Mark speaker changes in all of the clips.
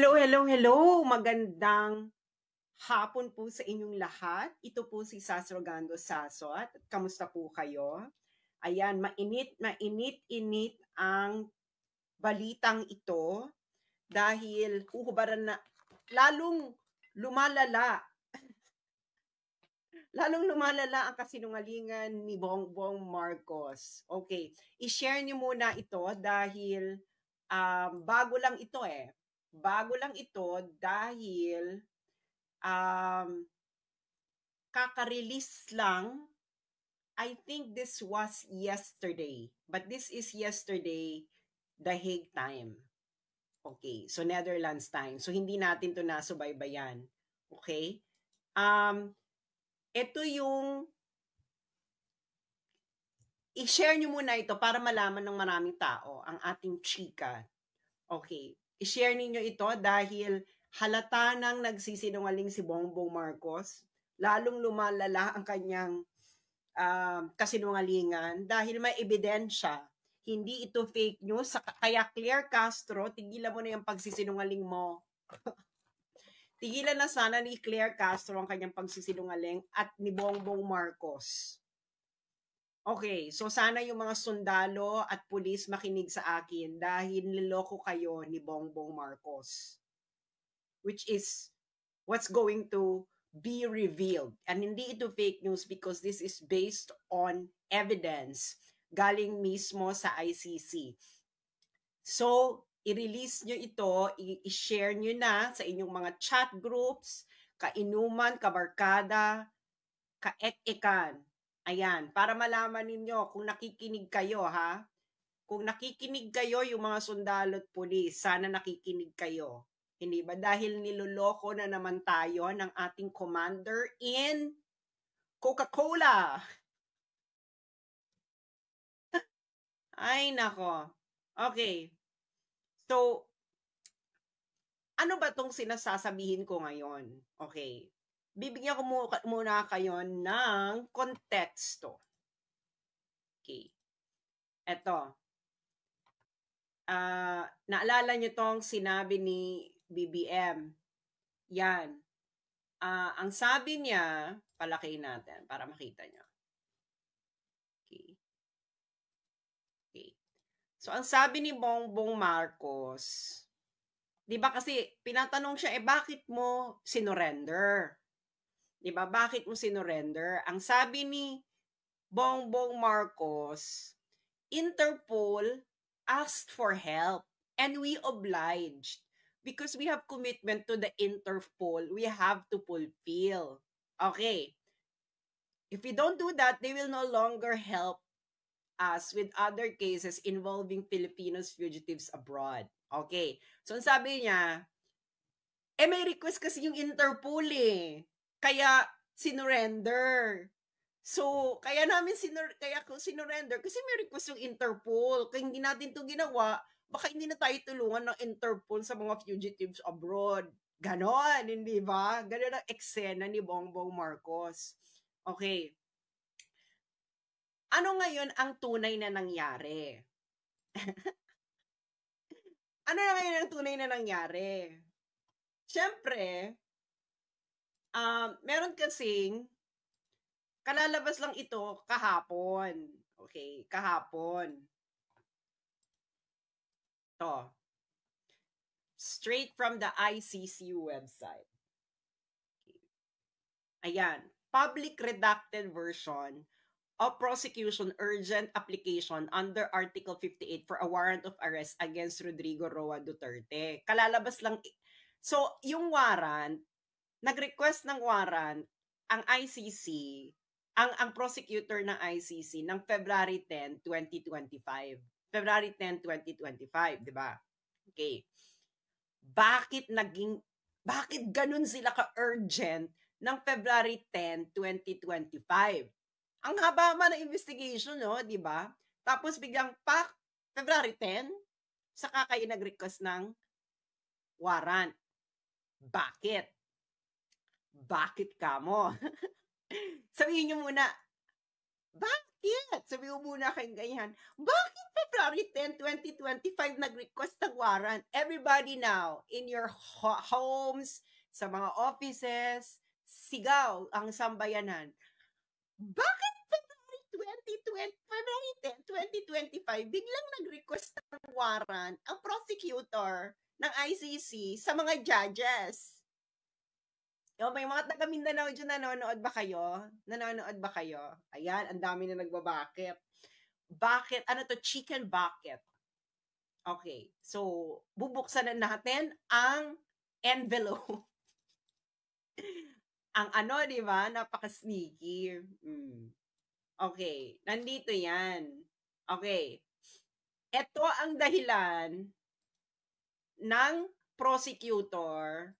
Speaker 1: Hello, hello, hello! Magandang hapon po sa inyong lahat. Ito po si Sas Rogando Sasot. Kamusta po kayo? Ayan, mainit-init ang balitang ito dahil uhubaran na lalong lumalala ang kasinungalingan ni Bongbong Marcos. Okay, i-share niyo muna ito dahil bago lang ito eh. Bago lang ito dahil kaka-release lang. I think this was yesterday. But this is yesterday, The Hague time. Okay, so Netherlands time. So hindi natin to nasubaybayan. Okay? Ito yung i-share nyo muna ito para malaman ng maraming tao ang ating chika. Okay. I-share ninyo ito dahil halata nang nagsisinungaling si Bongbong Marcos. Lalong lumalala ang kanyang kasinungalingan dahil may ebidensya. Hindi ito fake news. Kaya Claire Castro, tigilan mo na yung pagsisinungaling mo. Tigilan na sana ni Claire Castro ang kanyang pagsisinungaling at ni Bongbong Marcos. Okay, so sana yung mga sundalo at pulis makinig sa akin dahil niloko kayo ni Bongbong Marcos. Which is what's going to be revealed. And hindi ito fake news because this is based on evidence galing mismo sa ICC. So, i-release nyo ito, i-share nyo na sa inyong mga chat groups, kainuman, kabarkada, kaek-ekan. Ayan, para malaman ninyo kung nakikinig kayo, ha? Kung nakikinig kayo, yung mga sundalo at pulis, sana nakikinig kayo. Hindi ba? Dahil niloloko na naman tayo ng ating commander in Coca-Cola. Ay, nako. Okay. So, ano ba tong sinasasabihin ko ngayon? Okay. Bibigyan ko muna kayo ng konteksto. Okay. Eto. Naalala nyo tong sinabi ni BBM. Yan. Ang sabi niya, palakihin natin para makita nyo. Okay. Okay. So, ang sabi ni Bongbong Marcos, di ba kasi pinatanong siya, bakit mo sinurrender? Di ba? Bakit mo sinurrender? Ang sabi ni Bongbong Marcos, Interpol asked for help and we obliged because we have commitment to the Interpol. We have to fulfill. Okay. If we don't do that, they will no longer help us with other cases involving Filipinos fugitives abroad. Okay. So, ang sabi niya, may request kasi yung Interpol eh. Kaya, sinurrender. So, kaya sinurrender kasi may request yung Interpol. Kaya hindi natin ito ginawa, baka hindi na tayo tulungan ng Interpol sa mga fugitives abroad. Ganon, hindi ba? Ganon ang eksena ni Bongbong Marcos. Okay. Ano ngayon ang tunay na nangyari? Ano na ngayon ang tunay na nangyari? Siyempre, meron kasing kalalabas lang ito kahapon. Okay, kahapon. To. Straight from the ICC website. Okay. Ayan, public redacted version of prosecution urgent application under Article 58 for a warrant of arrest against Rodrigo Roa Duterte. Kalalabas lang. So, yung warrant, nag-request ng warrant ang ICC, ang prosecutor ng ICC ng February 10, 2025. February 10, 2025, di ba? Okay. Bakit ganun sila ka-urgent ng February 10, 2025? Ang haba man ng investigation, no, di ba? Tapos biglang February 10, saka kayo nag-request ng warrant. Bakit? Bakit ka mo? Sabihin nyo muna, bakit? Sabi mo muna kayong ganyan. Bakit February 10, 2025 nag-request ng warrant? Everybody now, in your homes, sa mga offices, sigaw ang sambayanan. Bakit February 10, 2025, biglang nag-request ng warrant ang prosecutor ng ICC sa mga judges? May mga taga Mindanao dyan, nanonood ba kayo? Nanonood ba kayo? Ayan, ang dami na nagbabakit. Bakit? Ano to? Chicken bucket. Okay. So, bubuksan na natin ang envelope. Ang ano, di ba? Napaka-sneaky. Okay. Nandito yan. Okay. Ito ang dahilan ng prosecutor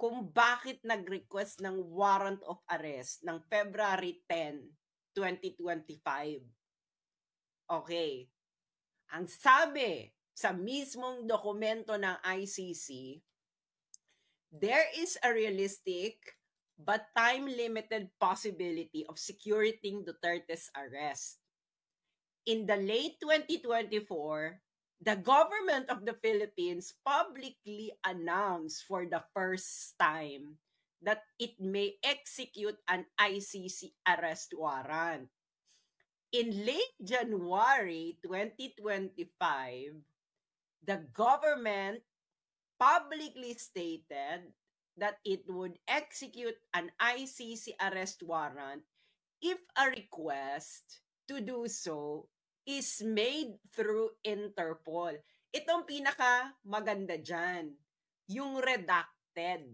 Speaker 1: kung bakit nag-request ng warrant of arrest ng February 10, 2025. Okay. Ang sabi sa mismong dokumento ng ICC, there is a realistic but time-limited possibility of securing Duterte's arrest. In the late 2024, the government of the Philippines publicly announced for the first time that it may execute an ICC arrest warrant. In late January 2025, the government publicly stated that it would execute an ICC arrest warrant if a request to do so is made through Interpol. Itong pinaka maganda dyan, yung redacted.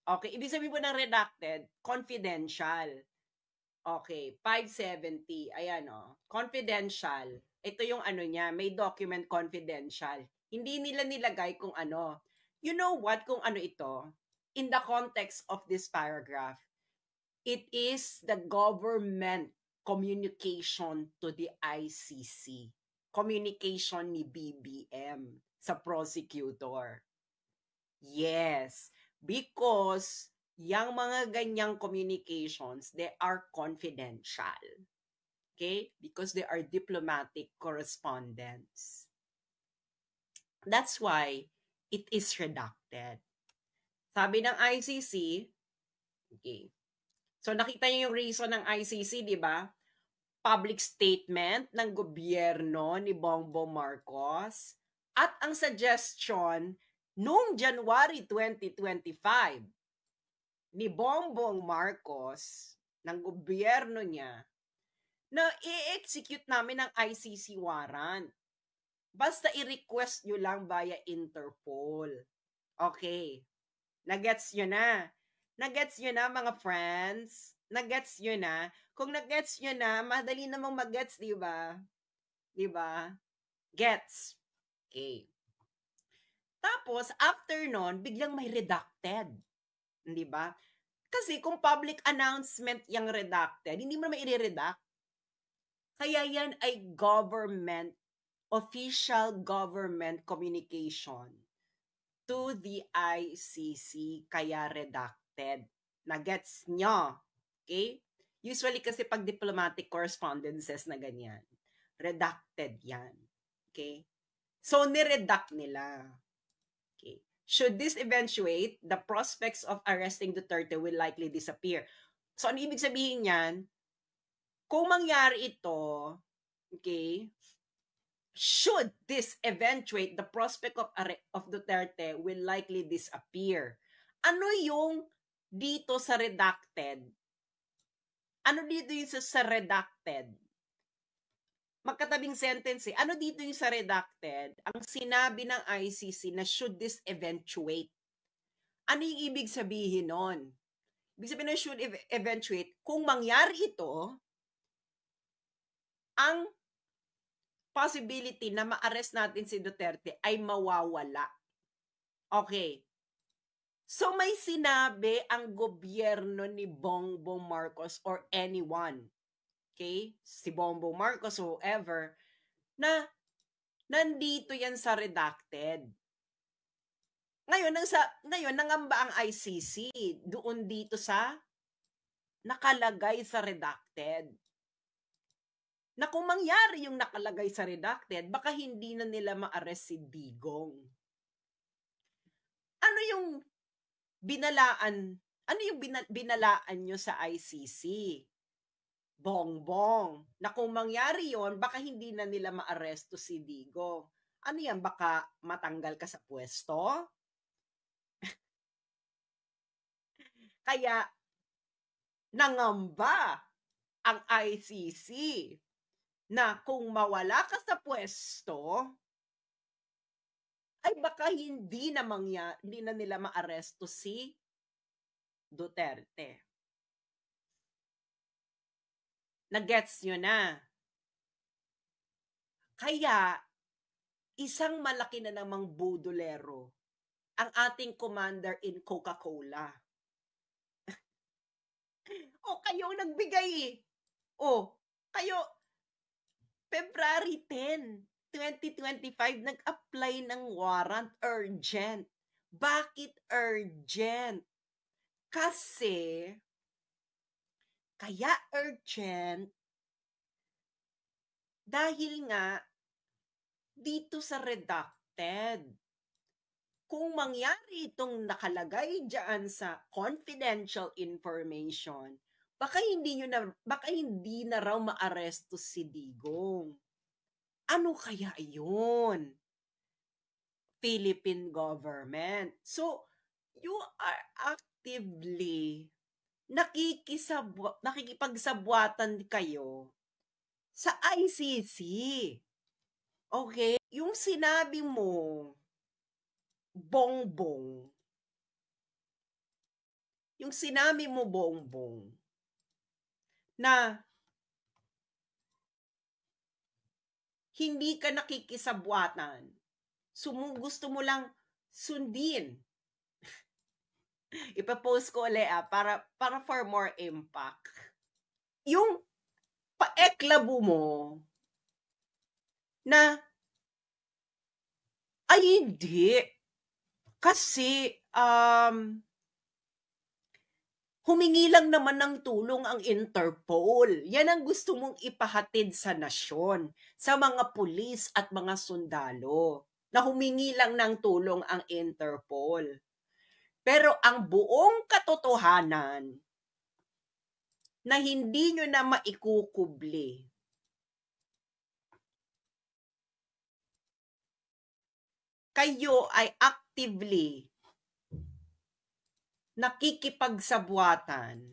Speaker 1: Okay, ibig sabihin po ng redacted, confidential. Okay, 570. Ayan confidential. Ito yung ano niya, may document confidential. Hindi nila nilagay kung ano. You know what, kung ano ito? In the context of this paragraph, it is the government communication to the ICC. Communication ni BBM sa prosecutor. Yes, because yung mga ganyang communications, they are confidential. Okay? Because they are diplomatic correspondence. That's why it is redacted. Sabi ng ICC, okay. So nakita niyo yung reason ng ICC, di ba? Public statement ng gobyerno ni Bongbong Marcos at ang suggestion noong January 2025 ni Bongbong Marcos ng gobyerno niya na i-execute namin ang ICC warrant. Basta i-request nyo lang via Interpol. Okay. Nagets nyo na. Nagets nyo na, mga friends? Nagets nyo na? Kung nagets nyo na, madali namang magets, di ba? Di ba? Gets. Okay. Tapos, after nun, biglang may redacted. Di ba? Kasi kung public announcement yung redacted, hindi mo naman i-redact. Kaya yan ay official government communication to the ICC, kaya redacted. Nagets nyo? Okay? Usually kasi pag diplomatic correspondences na ganyan, redacted yan. Okay? So, niredact nila. Okay. Should this eventuate, the prospects of arresting Duterte will likely disappear. So, ano ibig sabihin yan? Kung mangyari ito, okay, should this eventuate, the prospect of Duterte will likely disappear. Ano yung dito sa redacted? Ano dito yung sa redacted? Magkatabing sentence eh. Ano dito yung sa redacted? Ang sinabi ng ICC na should this eventuate. Ano yung ibig sabihin nun? Ibig sabihin nun should eventuate. Kung mangyari ito, ang possibility na ma-arrest natin si Duterte ay mawawala. Okay. So may sinabi ang gobyerno ni Bongbong Marcos or anyone, okay, si Bongbong Marcos, whoever, na nandito yan sa redacted. Ngayon nangamba ang ICC doon dito sa nakalagay sa redacted. na kung mangyari yung nakalagay sa redacted, baka hindi na nila ma-arrest si Digong. Ano yung binalaan nyo sa ICC? Bongbong. Na kung mangyari yon, baka hindi na nila ma-arresto si Digong. Ano yan? Baka matanggal ka sa pwesto? Kaya, nangamba ang ICC na kung mawala ka sa pwesto, ay baka hindi na nila ma-aresto si Duterte. Nagets nyo na. Kaya, isang malaki na namang budolero ang ating commander in Coca-Cola. Kayo nagbigay eh. Kayo, February 10, 2025, nag-apply ng warrant urgent. Bakit urgent? Kasi, kaya urgent, dahil nga, dito sa redacted, kung mangyari itong nakalagay dyan sa confidential information, baka hindi na raw maaresto si Digong. Ano kaya yun? Philippine government. So, you are actively nakikipagsabwatan kayo sa ICC. Okay? Yung sinabi mo, Bongbong, na hindi ka nakikisabwatan. Gusto mo lang sundin. Ipapost ko ulit para for more impact. Yung paeklabo mo na ay hindi. Kasi humingi lang naman ng tulong ang Interpol. Yan ang gusto mong ipahatid sa nasyon, sa mga pulis at mga sundalo, na humingi lang ng tulong ang Interpol. Pero ang buong katotohanan na hindi nyo na maikukubli, kayo ay actively nakikipagsabwatan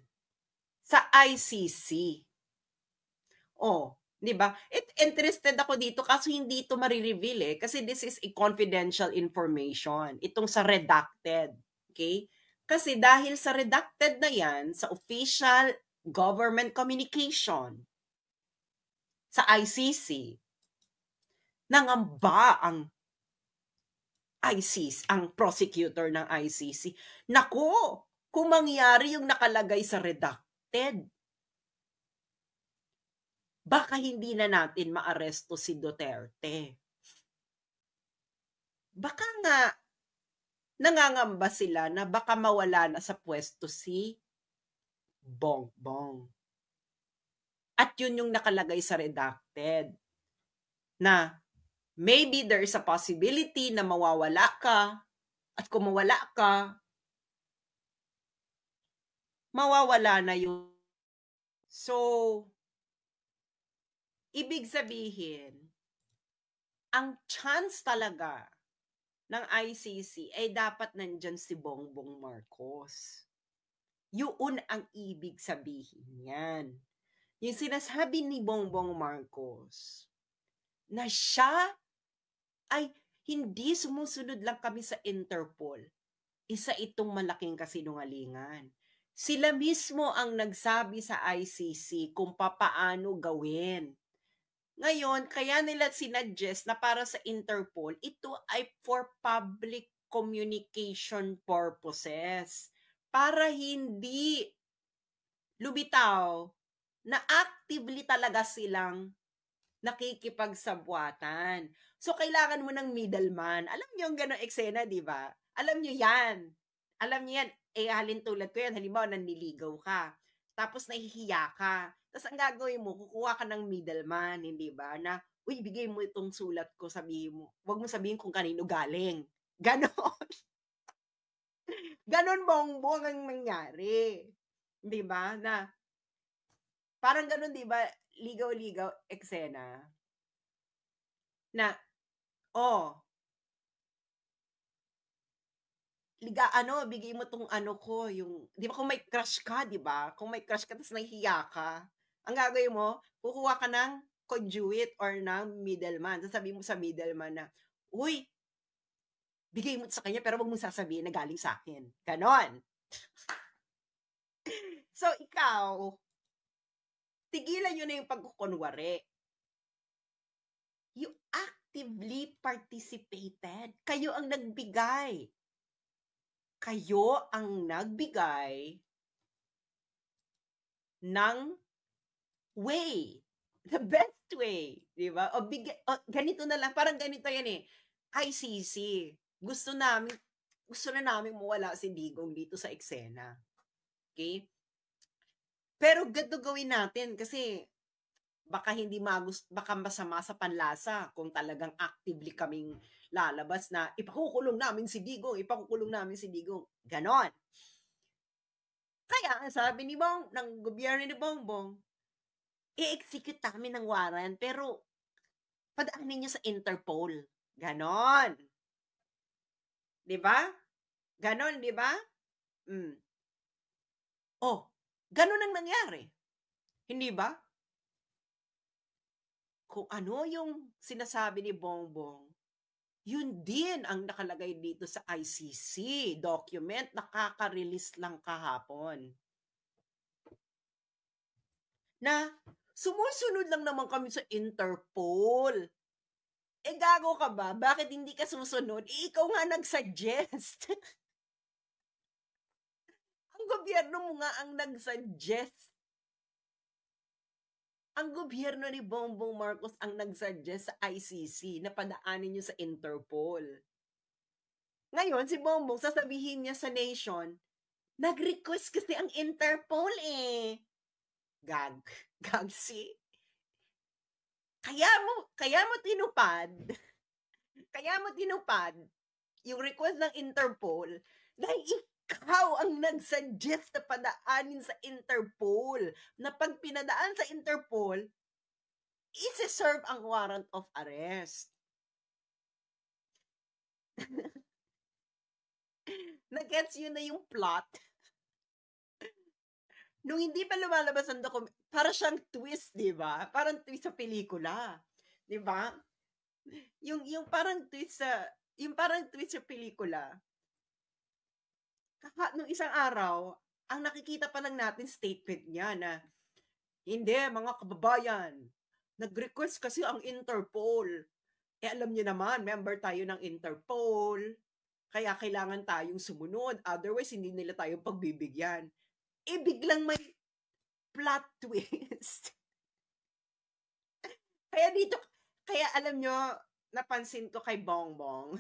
Speaker 1: sa ICC. Di ba? Interested ako dito kasi hindi ito marireveal kasi this is a confidential information. Itong sa redacted. Okay? Kasi dahil sa redacted na yan, sa official government communication, sa ICC, nangamba ang ICC, ang prosecutor ng ICC. Naku, kung mangyari yung nakalagay sa redacted, baka hindi na natin maaresto si Duterte. Baka nga, nangangamba sila na baka mawala na sa pwesto si Bongbong. At yun yung nakalagay sa redacted, na maybe there is a possibility na mawawala ka, at kung mawala ka, mawawala na yun. So, ibig sabihin, ang chance talaga ng ICC ay dapat nandyan si Bongbong Marcos. Yun ang ibig sabihin yan. Yung sinasabi ni Bongbong Marcos, na siya ay hindi sumusunod lang kami sa Interpol. Isa itong malaking kasinungalingan. Sila mismo ang nagsabi sa ICC kung papaano gawin. Ngayon, kaya nila sinuggest na para sa Interpol, ito ay for public communication purposes. Para hindi lumitaw na actively talaga silang nakikipagsabwatan. So, kailangan mo ng middleman. Alam niyo yung gano'ng eksena, di ba? Alam niyo yan. Halin tulad ko yan. Halimbawa, nanliligaw ka. Tapos nahihiya ka. Tas ang gagawin mo, kukuha ka ng middleman, hindi ba, na, "Uy, bigay mo itong sulat ko, sabihin mo, wag mo sabihin kung kanino galing." Gano'n. Gano'n, Bongbong, ang nangyari. 'Di ba, na parang gano'n, 'di ba, ligaw-ligaw eksena na, "Oh, bigay mo 'tong ano ko," yung 'di ba kung may crush ka, 'di ba? Kung may crush ka ta's nahihiya ka, ang gagawin mo, kukuha ka ng conduit or ng middleman. Sasabihin mo sa middleman na, "Uy, bigay mo sa kanya pero wag mong sasabihin na galing sa'kin." Gano'n. So, ikaw, tigilan niyo na yung pagkukunwari. You actively participated. Kayo ang nagbigay. Kayo ang nagbigay ng way, the best way, 'di ba? O ganito na lang, parang ganito 'yan, eh, ICC, gusto na naming mawala si Digong dito sa eksena, okey? Pero ganito gawin natin kasi baka masama sa panlasa kung talagang actively kaming lalabas na ipakukulong namin si Digong, gano'n. Kaya ang sabi ng gobyerno ni Bongbong, i-execute namin ng warrant pero padaanin niyo sa Interpol, gano'n. 'Di ba? Gano'n, 'di ba? Hmm. Oh, gano'n ang nangyari, hindi ba? Kung ano yung sinasabi ni Bongbong, yun din ang nakalagay dito sa ICC document na kaka-release lang kahapon. Na sumusunod lang naman kami sa Interpol. Eh, gago ka ba? Bakit hindi ka susunod? Eh, ikaw nga nag-suggest. Ang gobyerno mo nga ang nag-suggest. Ang gobyerno ni Bongbong Marcos ang nag-suggest sa ICC na padaanin niyo sa Interpol. Ngayon, si Bongbong sasabihin niya sa nation, nag-request kasi ang Interpol, eh. Gag. Gagsi. Kaya mo tinupad kaya mo tinupad yung request ng Interpol dahil ikaw ang nag-suggest na padaanin sa Interpol, na 'pag pinadaan sa Interpol, ise-serve ang warrant of arrest. Na-gets yun na yung plot? Nung hindi pa lumalabas ang para siyang twist, 'di ba? Parang twist sa pelikula, 'di ba? Yung parang twist sa pelikula, nung isang araw, ang nakikita pa lang natin statement niya na, "Hindi mga kababayan, nag-request kasi ang Interpol. Eh, alam niyo naman member tayo ng Interpol, kaya kailangan tayong sumunod, otherwise hindi nila tayo pagbibigyan." Eh, biglang may plot twist. Kaya dito kaya alam niyo, napansin ko kay Bongbong,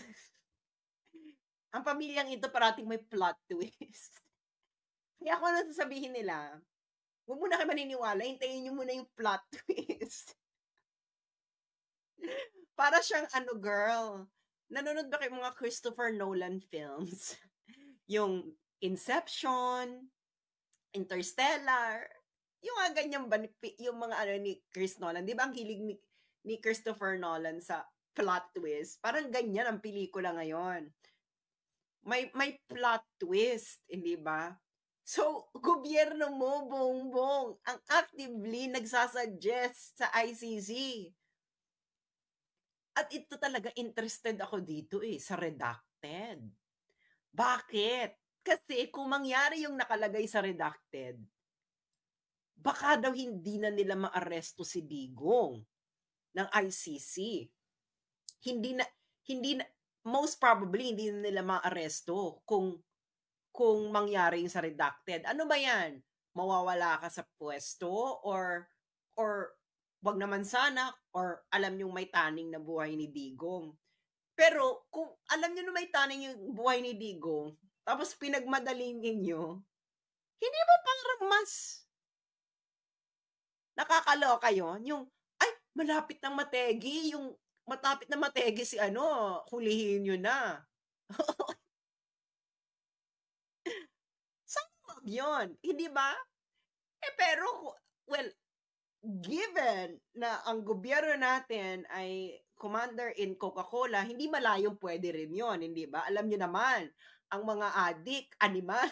Speaker 1: ang pamilyang ito parating may plot twist. Kaya kung ano sasabihin nila, huwag muna kayo maniniwala, hintayin niyo muna yung plot twist. Para siyang ano, girl, nanonood ba kayo mga Christopher Nolan films? Yung Inception, Interstellar, yung mga ganyan ba, yung mga ano ni Chris Nolan, di ba ang hilig ni Christopher Nolan sa plot twist? Parang ganyan ang pelikula ngayon. May plot twist, hindi ba? So, gobyerno mo, Bongbong, ang actively nagsasuggest sa ICC. At ito talaga, interested ako dito sa redacted. Bakit? Kasi kung mangyari yung nakalagay sa redacted, baka daw hindi na nila maaresto si Digong ng ICC. Hindi na, most probably, hindi na nila maaresto kung mangyari yung sa redacted. Ano ba yan? Mawawala ka sa pwesto or wag naman sana, or alam niyong may taning na buhay ni Digong. Pero kung alam niyo na may taning yung buhay ni Digong, tapos pinagmadali ninyo, hindi ba parang Nakakaloka yun, yung, ay, malapit ng mategi, yung matapit na mategi si ano, hulihin niyo na. Sana wag yun, hindi ba? Pero well, given na ang gobyerno natin ay commander in Coca-Cola, hindi malayong puwede rin yun, hindi ba? Alam niyo naman, ang mga adik, animal.